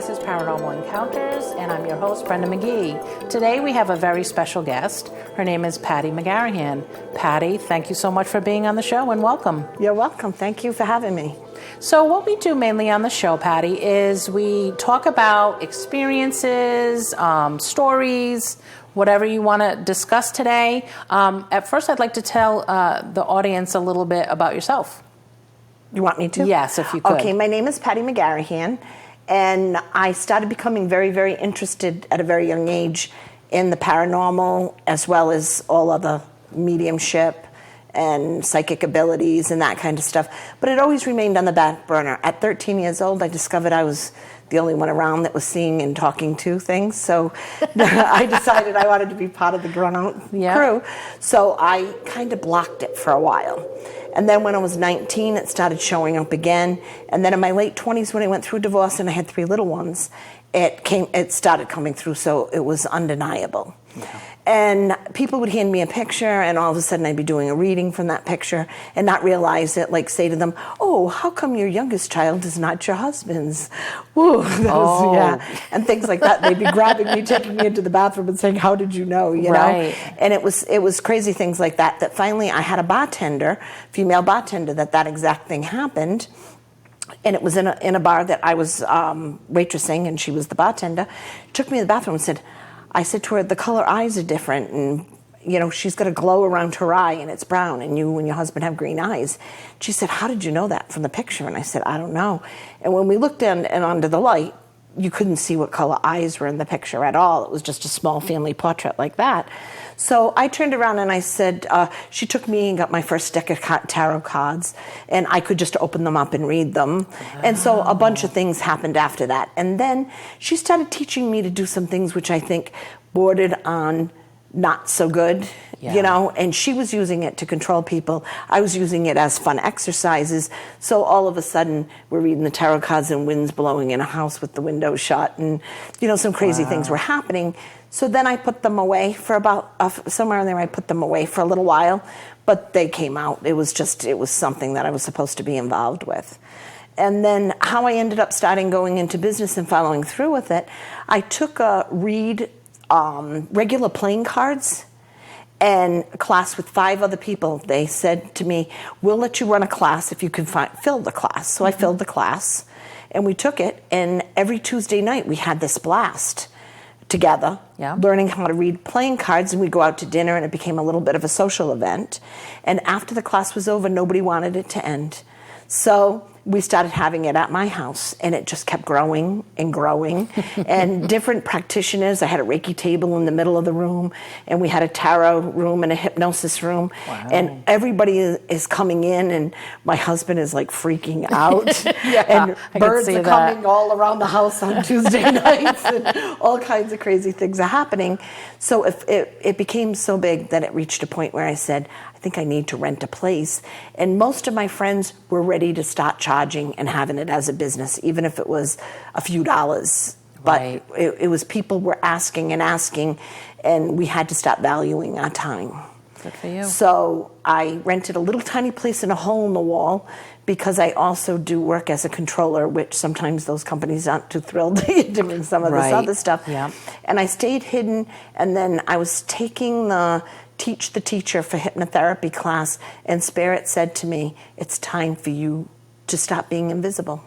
This is Paranormal Encounters, and I'm your host, Brenda McGee. Today we have a very special guest. Her name is Patti McGarrahan. Patti, thank you so much for being on the show, and welcome. You're welcome. Thank you for having me. So what we do mainly on the show, Patti, is we talk about experiences, stories, whatever you want to discuss today. At first, I'd like to tell the audience a little bit about yourself. You want me to? Yes, if you could. Okay, my name is Patti McGarrahan, and I started becoming very, very interested at a very young age in the paranormal, as well as all other mediumship and psychic abilities and that kind of stuff. But it always remained on the back burner. At 13 years old, I discovered I was the only one around that was seeing and talking to things. So I decided I wanted to be part of the grown-up crew. So I kind of blocked it for a while. And then when I was 19, it started showing up again. And then in my late 20s, when I went through a divorce and I had 3 little ones, it started coming through, so it was undeniable. Yeah. And people would hand me a picture, and all of a sudden I'd be doing a reading from that picture and not realize it, like say to them, "Oh, how come your youngest child is not your husband's?" Woo, and things like that. They'd be grabbing me, taking me into the bathroom and saying, "How did you know?" You know? And it was crazy things like that, that finally I had a bartender, female bartender, that exact thing happened. And it was in a bar that I was waitressing, and she was the bartender. She took me to the bathroom and said, I said to her, "The color eyes are different, and she's got a glow around her eye, and it's brown, and you and your husband have green eyes." She said, "How did you know that from the picture?" And I said, "I don't know." And when we looked in and under the light, you couldn't see what color eyes were in the picture at all. It was just a small family portrait like that. So I turned around and I said, she took me and got my first deck of tarot cards, and I could just open them up and read them. And so a bunch of things happened after that. And then she started teaching me to do some things which I think bordered on not so good, and she was using it to control people. I was using it as fun exercises. So all of a sudden, we're reading the tarot cards and wind's blowing in a house with the windows shut, and some crazy things were happening. So then I put them away for about somewhere in there. I put them away for a little while, but they came out. It was something that I was supposed to be involved with. And then how I ended up starting going into business and following through with it, I took a regular playing cards and a class with 5 other people. They said to me, "We'll let you run a class if you can fill the class." So I filled the class, and we took it, and every Tuesday night we had this blast together, learning how to read playing cards, and we'd go out to dinner, and it became a little bit of a social event. And after the class was over, nobody wanted it to end. So we started having it at my house, and it just kept growing and growing. And different practitioners, I had a Reiki table in the middle of the room, and we had a tarot room and a hypnosis room. Wow. And everybody is coming in, and my husband is like freaking out. And birds are coming all around the house on Tuesday nights, and all kinds of crazy things are happening. So it became so big that it reached a point where I said, I think I need to rent a place. And most of my friends were ready to start charging and having it as a business, even if it was a few dollars. But it was people were asking, and we had to start valuing our time. Good for you. So I rented a little tiny place in a hole in the wall, because I also do work as a controller, which sometimes those companies aren't too thrilled doing some of this other stuff. Yeah. And I stayed hidden, and then I was taking the Teach the Teacher for hypnotherapy class, and Spirit said to me, "It's time for you to stop being invisible."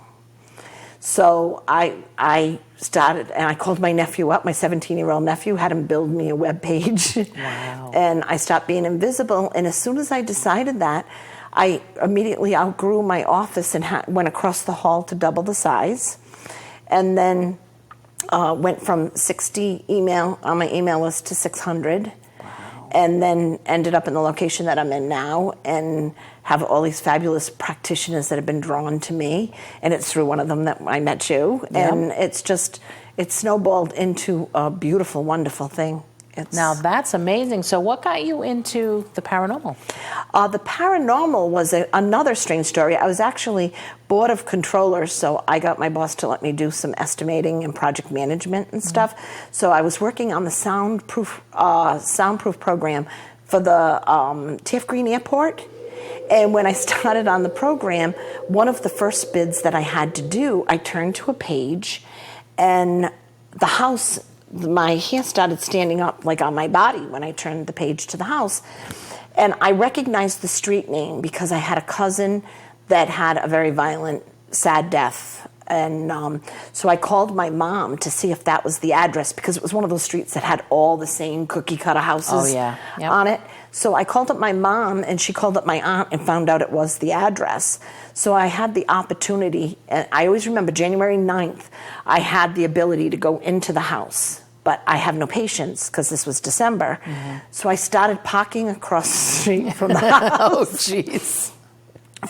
So I started, and I called my nephew up, my 17-year-old nephew, had him build me a web page. Wow. And I stopped being invisible, and as soon as I decided that, I immediately outgrew my office and went across the hall to double the size, and then went from 60 email on my email list to 600. And then ended up in the location that I'm in now, and have all these fabulous practitioners that have been drawn to me. And it's through one of them that I met you. Yep. And it snowballed into a beautiful, wonderful thing. Now that's amazing. So what got you into the paranormal? The paranormal was another strange story. I was actually board of controllers, so I got my boss to let me do some estimating and project management and stuff. So I was working on the soundproof program for the TF Green Airport. And when I started on the program, one of the first bids that I had to do, I turned to a page, And the house, my hair started standing up like on my body when I turned the page to the house. And I recognized the street name because I had a cousin that had a very violent, sad death. And so I called my mom to see if that was the address, because it was one of those streets that had all the same cookie cutter houses on it. So I called up my mom, and she called up my aunt and found out it was the address. So I had the opportunity, and I always remember January 9th, I had the ability to go into the house. But I have no patience because this was December. So I started parking across the street from the house. Oh, jeez.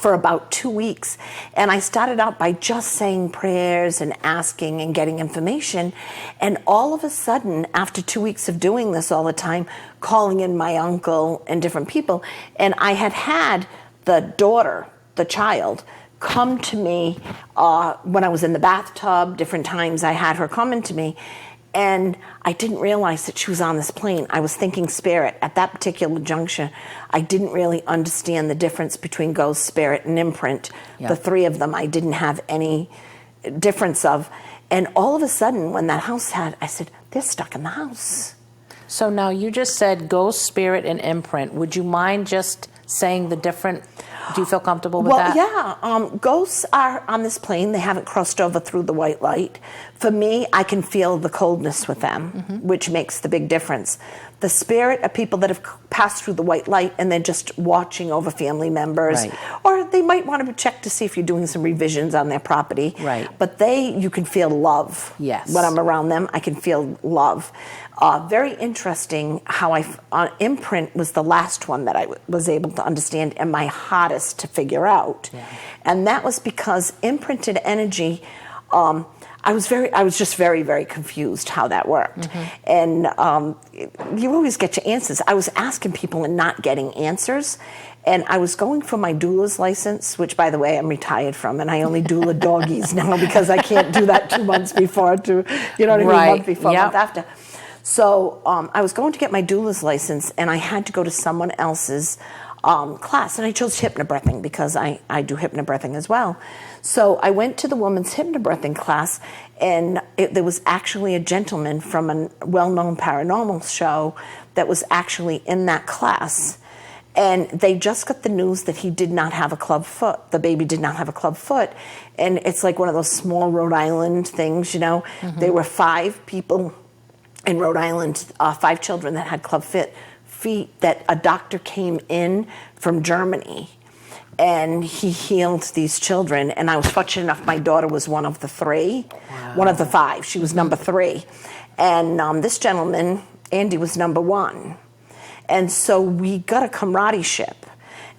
For about 2 weeks. And I started out by just saying prayers and asking and getting information. And all of a sudden, after 2 weeks of doing this all the time, calling in my uncle and different people, and I had the daughter, the child, come to me when I was in the bathtub. Different times I had her coming to me. And I didn't realize that she was on this plane. I was thinking spirit. At that particular juncture, I didn't really understand the difference between ghost, spirit, and imprint. The three of them I didn't have any difference of. And all of a sudden, when that house I said, they're stuck in the house. So now you just said ghost, spirit, and imprint. Would you mind just saying the different... Do you feel comfortable with that? Well, yeah. Ghosts are on this plane. They haven't crossed over through the white light. For me, I can feel the coldness with them, which makes the big difference. The spirit are people that have passed through the white light and they're just watching over family members. Or they might want to check to see if you're doing some revisions on their property. But you can feel love. When I'm around them, I can feel love. Very interesting how imprint was the last one that I was able to understand and my hardest to figure out. And that was because imprinted energy, I was just very, very confused how that worked. And you always get your answers. I was asking people and not getting answers. And I was going for my doula's license, which, by the way, I'm retired from, and I only doula doggies now because I can't do that 2 months before, you know what I mean, month before, month after. So I was going to get my doula's license, and I had to go to someone else's class, and I chose hypnobirthing because I do hypnobirthing as well. So I went to the woman's hypnobirthing class, and there was actually a gentleman from a well-known paranormal show that was actually in that class. And they just got the news that he did not have a club foot. The baby did not have a club foot. And it's like one of those small Rhode Island things, you know. There were 5 people in Rhode Island, 5 children that had club feet that a doctor came in from Germany, and he healed these children. And I was fortunate enough, my daughter was one of the 3, one of the 5. She was number 3. And this gentleman, Andy, was number 1. And so we got a camaraderie-ship.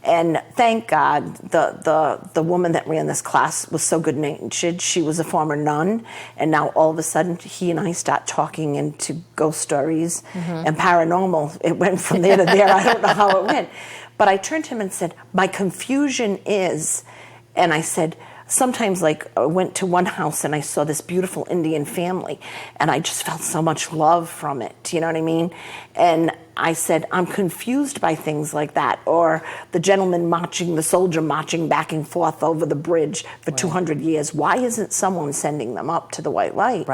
And thank God the woman that ran this class was so good-natured. She was a former nun, and now all of a sudden he and I start talking into ghost stories and paranormal. It went from there to there. I don't know how it went. But I turned to him and said, my confusion is, and I said, sometimes like I went to one house and I saw this beautiful Indian family, and I just felt so much love from it. You know what I mean? And I said, I'm confused by things like that. Or the gentleman the soldier marching back and forth over the bridge for 200 years. Why isn't someone sending them up to the white light?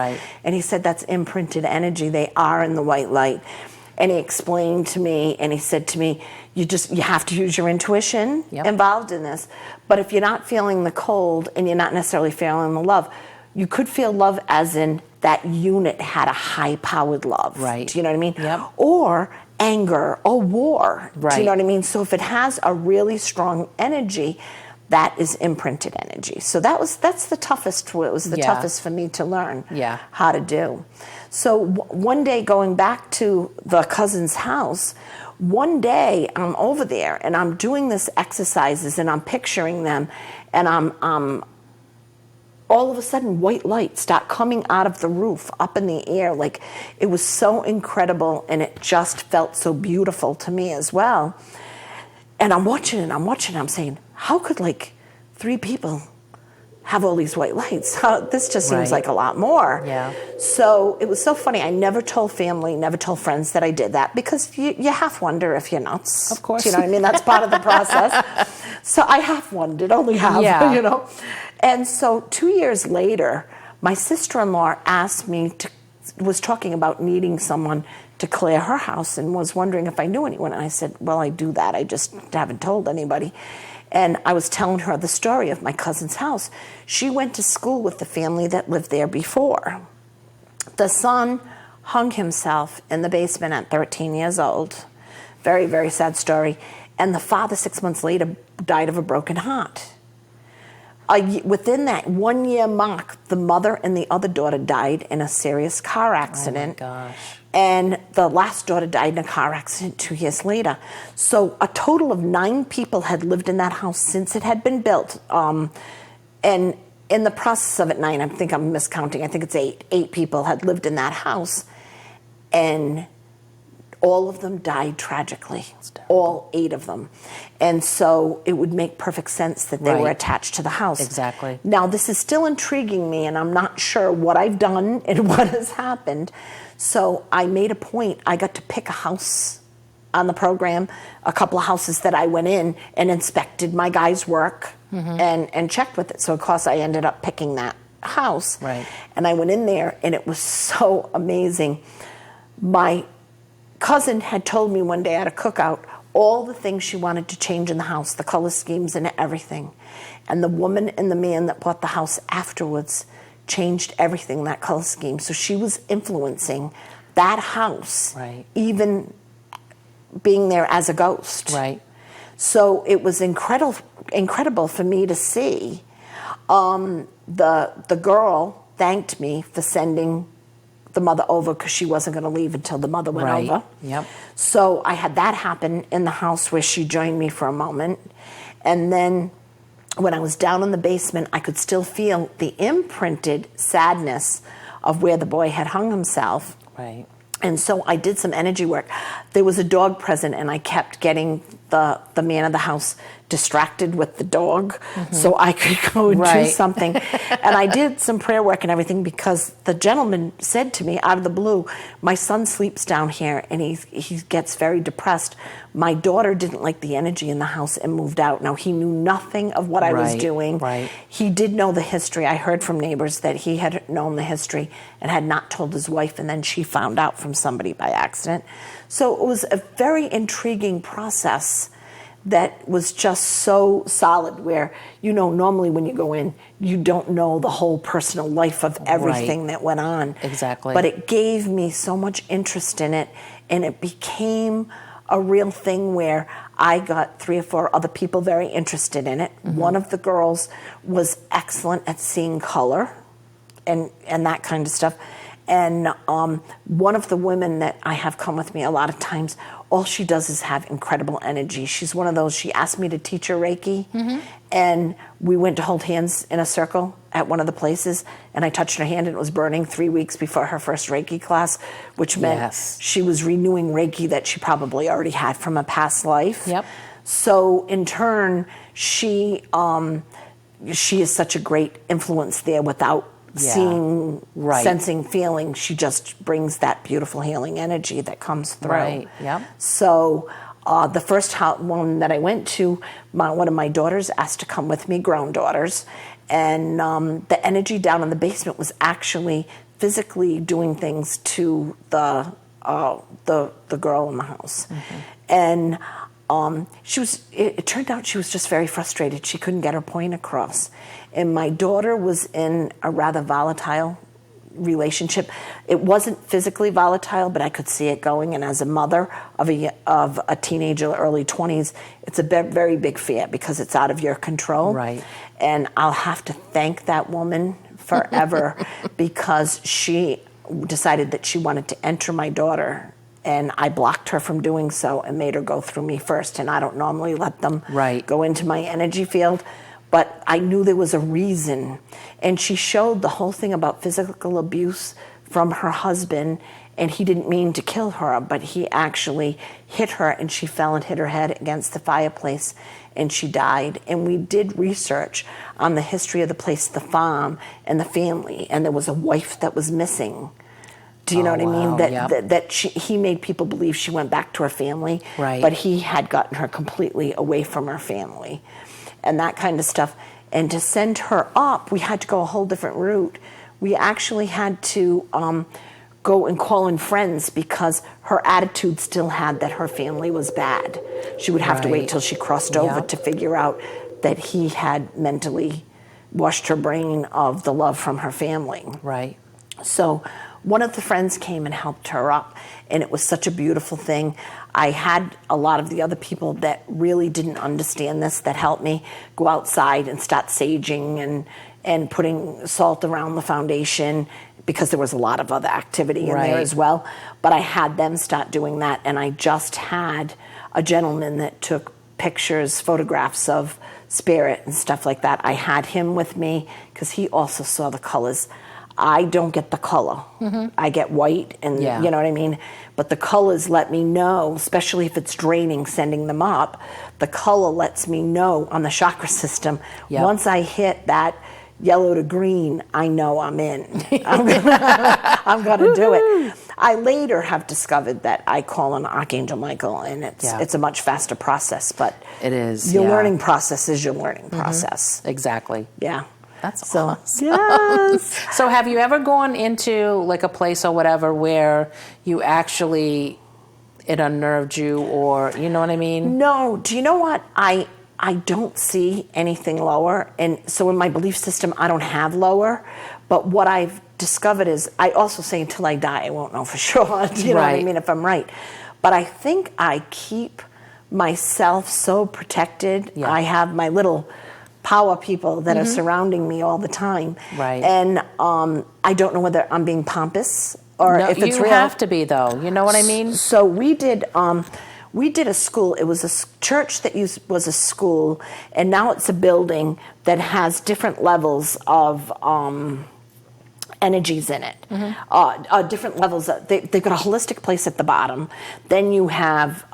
And he said, that's imprinted energy. They are in the white light. And he explained to me, and he said to me, you have to use your intuition involved in this. But if you're not feeling the cold and you're not necessarily feeling the love, you could feel love as in that unit had a high-powered love. Do you know what I mean? Or anger or war. Do you know what I mean? So if it has a really strong energy, that is imprinted energy. So that's the toughest. It was the toughest for me to learn how to do. So one day, going back to the cousin's house, one day I'm over there and I'm doing this exercises and I'm picturing them, and I'm all of a sudden white lights start coming out of the roof up in the air. Like, it was so incredible, and it just felt so beautiful to me as well. And I'm watching it, I'm saying, how could like 3 people have all these white lights? This just seems like a lot more. So it was so funny. I never told family, never told friends that I did that, because you half wonder if you're nuts. Of course. Do you know what I mean? That's part of the process. So I half wondered, only half, you know. And so 2 years later, my sister-in-law was talking about needing someone to clear her house and was wondering if I knew anyone. And I said, well, I do that. I just haven't told anybody. And I was telling her the story of my cousin's house. She went to school with the family that lived there before. The son hung himself in the basement at 13 years old. Very, very sad story. And the father, 6 months later, died of a broken heart. Within that 1 year mark, the mother and the other daughter died in a serious car accident. Oh my gosh. And the last daughter died in a car accident 2 years later. So a total of 9 people had lived in that house since it had been built. And in the process of it, 9, I think I'm miscounting, I think it's 8. 8 people had lived in that house. And all of them died tragically. All 8 of them. And so it would make perfect sense that they were attached to the house. Exactly. Now, this is still intriguing me, and I'm not sure what I've done and what has happened. So I made a point. I got to pick a house on the program, a couple of houses that I went in and inspected my guy's work and checked with it. So, of course, I ended up picking that house. Right. And I went in there, and it was so amazing. My cousin had told me one day at a cookout all the things she wanted to change in the house, the color schemes and everything. And the woman and the man that bought the house afterwards changed everything, that color scheme. So she was influencing that house, even being there as a ghost. Right. So it was incredible for me to see. The girl thanked me for sending the mother over because she wasn't going to leave until the mother went over. Yep. So I had that happen in the house where she joined me for a moment. And then when I was down in the basement, I could still feel the imprinted sadness of where the boy had hung himself. Right. And so I did some energy work. There was a dog present, and I kept getting the man of the house distracted with the dog so I could go and do something. And I did some prayer work and everything because the gentleman said to me out of the blue, my son sleeps down here and he gets very depressed. My daughter didn't like the energy in the house and moved out. Now, he knew nothing of what I was doing. Right. He did know the history. I heard from neighbors that he had known the history and had not told his wife, and then she found out from somebody by accident. So it was a very intriguing process that was just so solid where, normally when you go in, you don't know the whole personal life of everything that went on. Exactly. But it gave me so much interest in it, and it became a real thing where I got 3 or 4 other people very interested in it. One of the girls was excellent at seeing color and that kind of stuff. And one of the women that I have come with me a lot of times, all she does is have incredible energy. She's one of those, she asked me to teach her Reiki, and we went to hold hands in a circle at one of the places, and I touched her hand and it was burning 3 weeks before her first Reiki class, which meant she was renewing Reiki that she probably already had from a past life. Yep. So in turn, she is such a great influence there without seeing, sensing, feeling. She just brings that beautiful healing energy that comes through. Right, yep. So the first one that I went to, one of my daughters asked to come with me, grown daughters, and the energy down in the basement was actually physically doing things to the girl in the house. And it turned out she was just very frustrated. She couldn't get her point across. And my daughter was in a rather volatile relationship. It wasn't physically volatile, but I could see it going. And as a mother of a teenager, early 20s, it's a very big fear because it's out of your control. Right. And I'll have to thank that woman forever because she decided that she wanted to enter my daughter, and I blocked her from doing so and made her go through me first. And I don't normally let them go into my energy field, but I knew there was a reason. And she showed the whole thing about physical abuse from her husband, and he didn't mean to kill her, but he actually hit her, and she fell and hit her head against the fireplace, and she died. And we did research on the history of the place, the farm, and the family, and there was a wife that was missing. Do you know what I mean? He made people believe she went back to her family, but he had gotten her completely away from her family and that kind of stuff. And to send her up, we had to go a whole different route we actually had to go and call in friends because her attitude still had that her family was bad. She would have to wait till she crossed over to figure out that he had mentally washed her brain of the love from her family. Right. So one of the friends came and helped her up, and it was such a beautiful thing. I had a lot of the other people that really didn't understand this that helped me go outside and start saging and putting salt around the foundation, because there was a lot of other activity in there as well. But I had them start doing that, and I just had a gentleman that took pictures, photographs of spirit and stuff like that. I had him with me because he also saw the colors. I don't get the color. I get white, and you know what I mean? But the colors let me know, especially if it's draining, sending them up, the color lets me know on the chakra system. Once I hit that yellow to green, I know I'm in. I'm gonna do it. I later have discovered that I call on Archangel Michael, and it's a much faster process, but it is. Your learning process is your learning process. Exactly. Yeah. That's awesome. Yes. So have you ever gone into like a place or whatever where you actually, it unnerved you, or you know what I mean? No. Do you know what? I don't see anything lower. And so in my belief system, I don't have lower. But what I've discovered is, I also say until I die, I won't know for sure. You know what I mean? If I'm right. But I think I keep myself so protected. I have my little power people that are surrounding me all the time. Right. And I don't know whether I'm being pompous or if it's real. You have to be, though. You know what I mean? So we did a school. It was a church that was a school, and now it's a building that has different levels of energies in it. Different levels. They've got a holistic place at the bottom. Then you have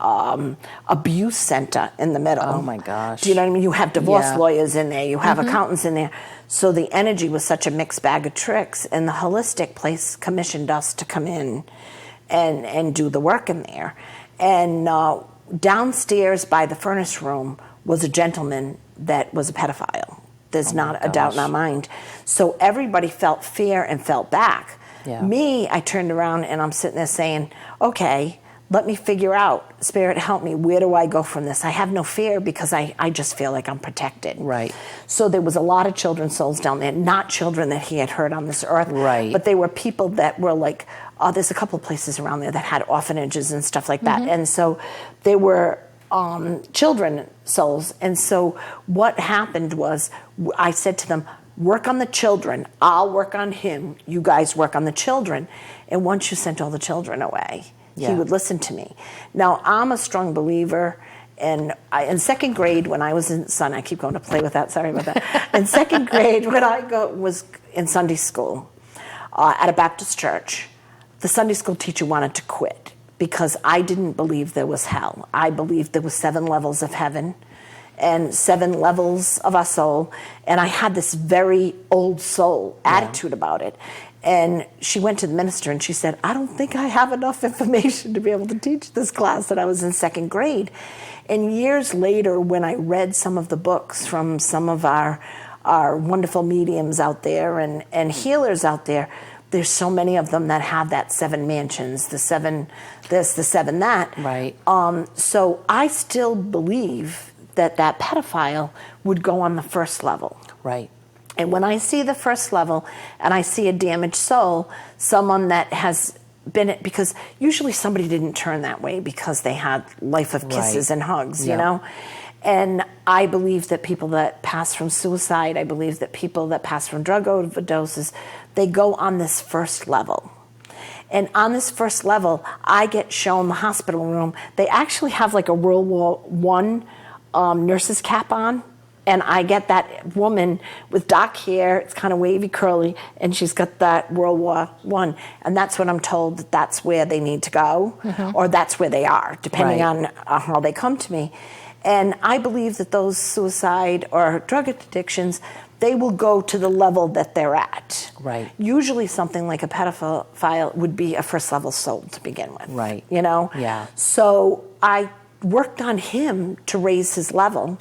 abuse center in the middle. Oh my gosh. Do you know what I mean? You have divorce lawyers in there. You have accountants in there. So the energy was such a mixed bag of tricks, and the holistic place commissioned us to come in and do the work in there. And downstairs by the furnace room was a gentleman that was a pedophile. There's not a doubt in our mind. So everybody felt fear and felt back. Me, I turned around and I'm sitting there saying, okay, let me figure out, Spirit, help me. Where do I go from this? I have no fear because I just feel like I'm protected. Right. So there was a lot of children's souls down there, not children that he had heard on this earth. Right. But they were people that were like, there's a couple of places around there that had orphanages and stuff like that. And so they were children souls. And so what happened was, I said to them, work on the children. I'll work on him. You guys work on the children. And once you sent all the children away, he would listen to me. Now, I'm a strong believer. And in second grade, when I was in I keep going to play with that. Sorry about that. In second grade, when I was in Sunday school at a Baptist church, the Sunday school teacher wanted to quit because I didn't believe there was hell. I believed there was 7 levels of heaven and 7 levels of our soul. And I had this very old soul attitude about it. And she went to the minister and she said, I don't think I have enough information to be able to teach this class. And I was in second grade. And years later, when I read some of the books from some of our wonderful mediums out there and healers out there, there's so many of them that have that 7 mansions, the 7 this, the 7 that. Right. So I still believe that pedophile would go on the first level. Right. And when I see the first level and I see a damaged soul, someone that has been it, because usually somebody didn't turn that way because they had life of kisses and hugs, you know? And I believe that people that pass from suicide, I believe that people that pass from drug overdoses, they go on this first level. And on this first level, I get shown the hospital room. They actually have like a World War I nurse's cap on. And I get that woman with dark hair, it's kind of wavy, curly, and she's got that World War I. And that's when I'm told that that's where they need to go, or that's where they are, depending on how they come to me. And I believe that those suicide or drug addictions, they will go to the level that they're at. Right. Usually something like a pedophile would be a first level soul to begin with. Right. You know? Yeah. So I worked on him to raise his level.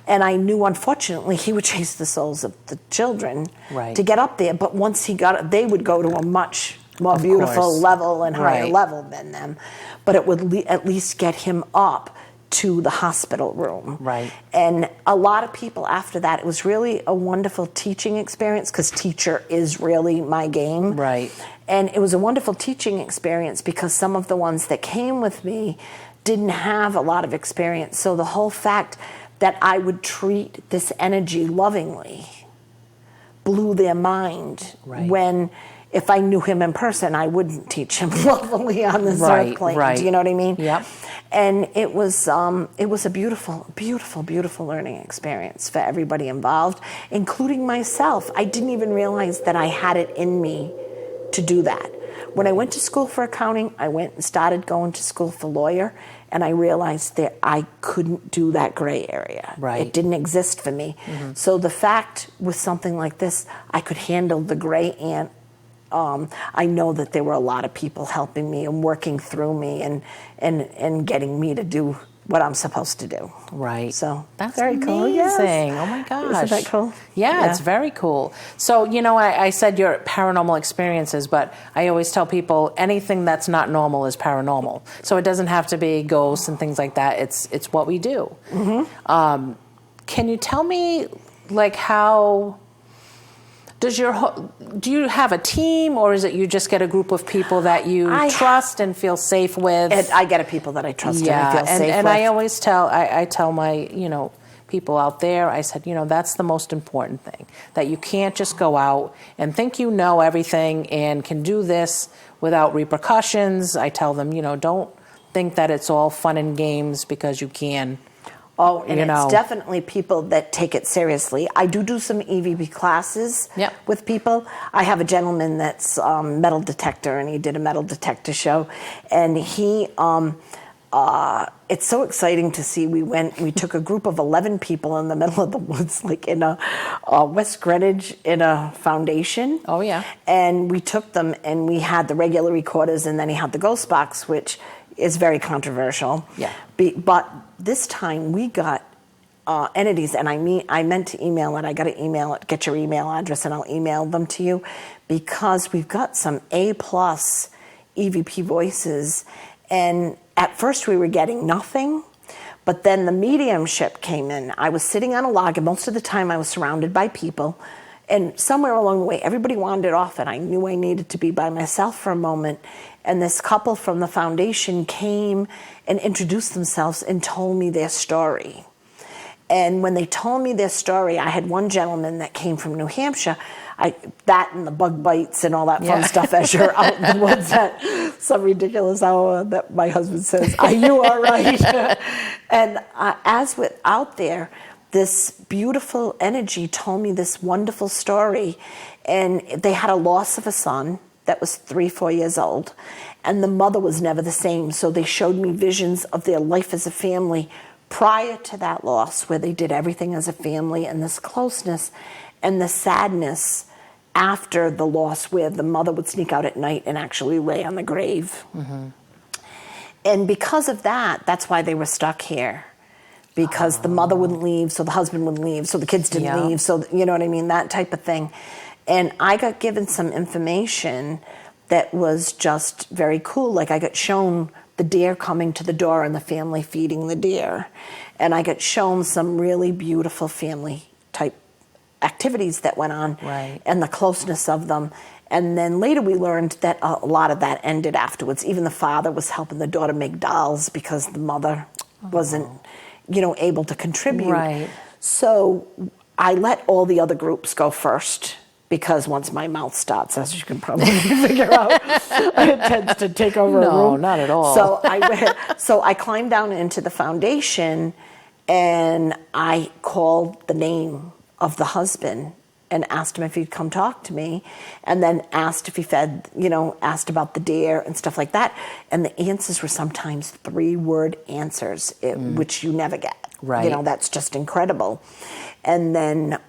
And I knew, unfortunately, he would chase the souls of the children Right. to get up there. But once he got, they would go to a much more Of beautiful course. level and higher Right. level than them. But it would at least get him up to the hospital room. Right. And a lot of people after that, it was really a wonderful teaching experience, because teacher is really my game. Right. And it was a wonderful teaching experience because some of the ones that came with me didn't have a lot of experience. So the whole fact that I would treat this energy lovingly blew their mind. Right. When if I knew him in person, I wouldn't teach him lovingly on this Right, earth plane. right. Do you know what I mean? Yep. And it was a beautiful, beautiful, beautiful learning experience for everybody involved, including myself. I didn't even realize that I had it in me to do that. When I went to school for accounting, I went and started going to school for lawyer, and I realized that I couldn't do that gray area. Right. It didn't exist for me. Mm-hmm. So the fact with something like this, I could handle the gray, and I know that there were a lot of people helping me and working through me and getting me to do what I'm supposed to do. Right. So that's very amazing. cool. Yes. Oh my gosh. Isn't that cool? Yeah, it's very cool. So, I said your paranormal experiences, but I always tell people anything that's not normal is paranormal. So it doesn't have to be ghosts and things like that. It's what we do. Mm-hmm. Can you tell me, how... do you have a team, or is it you just get a group of people that you trust and feel safe with? I get people that I trust and I feel safe with. And I always tell, I tell my, people out there, I said, that's the most important thing, that you can't just go out and think you know everything and can do this without repercussions. I tell them, don't think that it's all fun and games because you can. Oh, and it's definitely people that take it seriously. I do some EVP classes with people. I have a gentleman that's metal detector, and he did a metal detector show. And he, it's so exciting to see. We took a group of 11 people in the middle of the woods, like in a West Greenwich, in a foundation. Oh, yeah. And we took them, and we had the regular recorders, and then he had the ghost box, which is very controversial. Yeah. But this time we got entities, and I meant to email it. I got to email it, get your email address, and I'll email them to you, because we've got some A+ EVP voices. And at first we were getting nothing, but then the mediumship came in. I was sitting on a log, and most of the time I was surrounded by people. And somewhere along the way, everybody wandered off, and I knew I needed to be by myself for a moment. And this couple from the foundation came and introduced themselves and told me their story. And when they told me their story, I had one gentleman that came from New Hampshire. That and the bug bites and all that fun stuff as you're out in the woods at some ridiculous hour that my husband says, "Are you all right?" And as we're out there, this beautiful energy told me this wonderful story. And they had a loss of a son that was 3-4 years old, and the mother was never the same. So they showed me visions of their life as a family prior to that loss, where they did everything as a family, and this closeness and the sadness after the loss, where the mother would sneak out at night and actually lay on the grave. Mm-hmm. And because of that, that's why they were stuck here. Because the mother wouldn't leave, so the husband wouldn't leave, so the kids didn't leave, so you know what I mean, that type of thing. And I got given some information that was just very cool. Like, I got shown the deer coming to the door and the family feeding the deer. And I got shown some really beautiful family type activities that went on, and the closeness of them. And then later we learned that a lot of that ended afterwards. Even the father was helping the daughter make dolls because the mother wasn't, able to contribute. Right. So I let all the other groups go first, because once my mouth starts, as you can probably figure out, it tends to take over a room. No, not at all. So I climbed down into the foundation, and I called the name of the husband and asked him if he'd come talk to me, and then asked if he fed, asked about the deer and stuff like that. And the answers were sometimes 3-word answers, which you never get. Right. That's just incredible. And then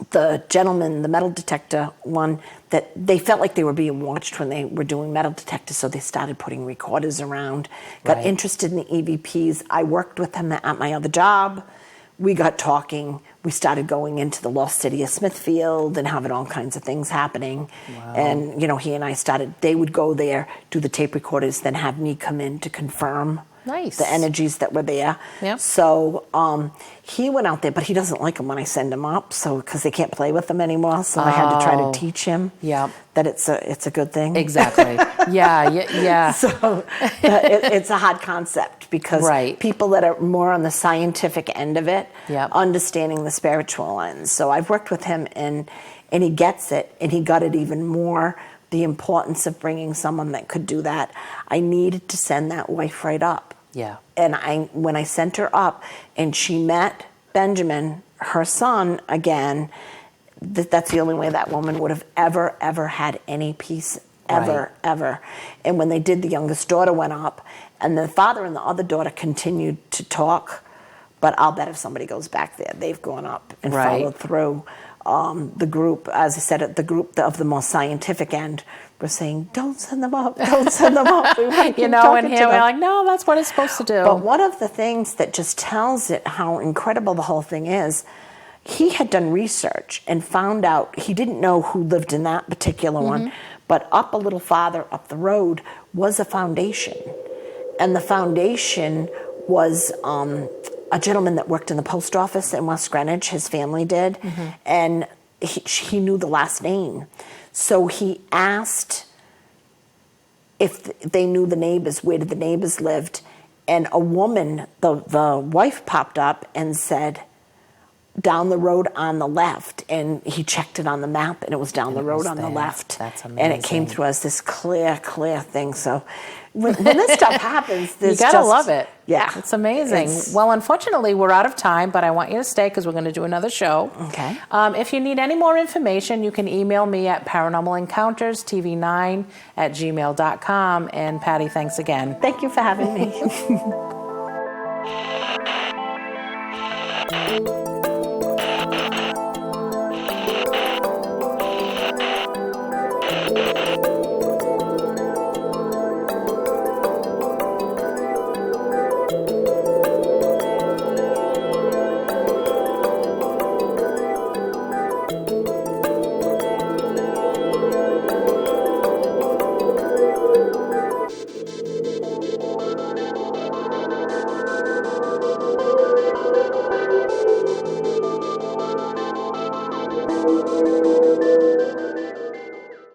the gentleman, the metal detector one, that they felt like they were being watched when they were doing metal detectors, so they started putting recorders around, got interested in the EVPs. I worked with them at my other job, we got talking. We started going into the lost city of Smithfield and having all kinds of things happening. Wow. And, he and I they would go there, do the tape recorders, then have me come in to confirm Nice. the energies that were there. Yep. So he went out there, but he doesn't like them when I send him up, because they can't play with them anymore. So I had to try to teach him that it's a good thing. Exactly. Yeah. So it's a hard concept, because people that are more on the scientific end of it, understanding the spiritual end. So I've worked with him, and he gets it, and he got it even more. The importance of bringing someone that could do that. I needed to send that wife right up. Yeah. And when I sent her up and she met Benjamin, her son, again, that's the only way that woman would have ever had any peace, ever. And when they did, the youngest daughter went up, and the father and the other daughter continued to talk. But I'll bet if somebody goes back there, they've gone up and followed through. The group, as I said, the group of the most scientific end, were saying, don't send them up, don't send them up. And here we're like, no, that's what it's supposed to do. But one of the things that just tells it how incredible the whole thing is, he had done research and found out, he didn't know who lived in that particular one, but up a little farther up the road was a foundation. And the foundation was a gentleman that worked in the post office in West Greenwich, his family did, and he knew the last name. So he asked if they knew the neighbors, where did the neighbors lived, and a woman, the wife popped up and said, down the road on the left, and he checked it on the map, and it was down the road on the left. That's amazing. And it came through as this clear thing. So when this stuff happens, you gotta love it. Yeah, it's amazing. Well, unfortunately, we're out of time, but I want you to stay because we're going to do another show. Okay. If you need any more information, you can email me at paranormalencounterstv9@gmail.com. And Patti, thanks again. Thank you for having me.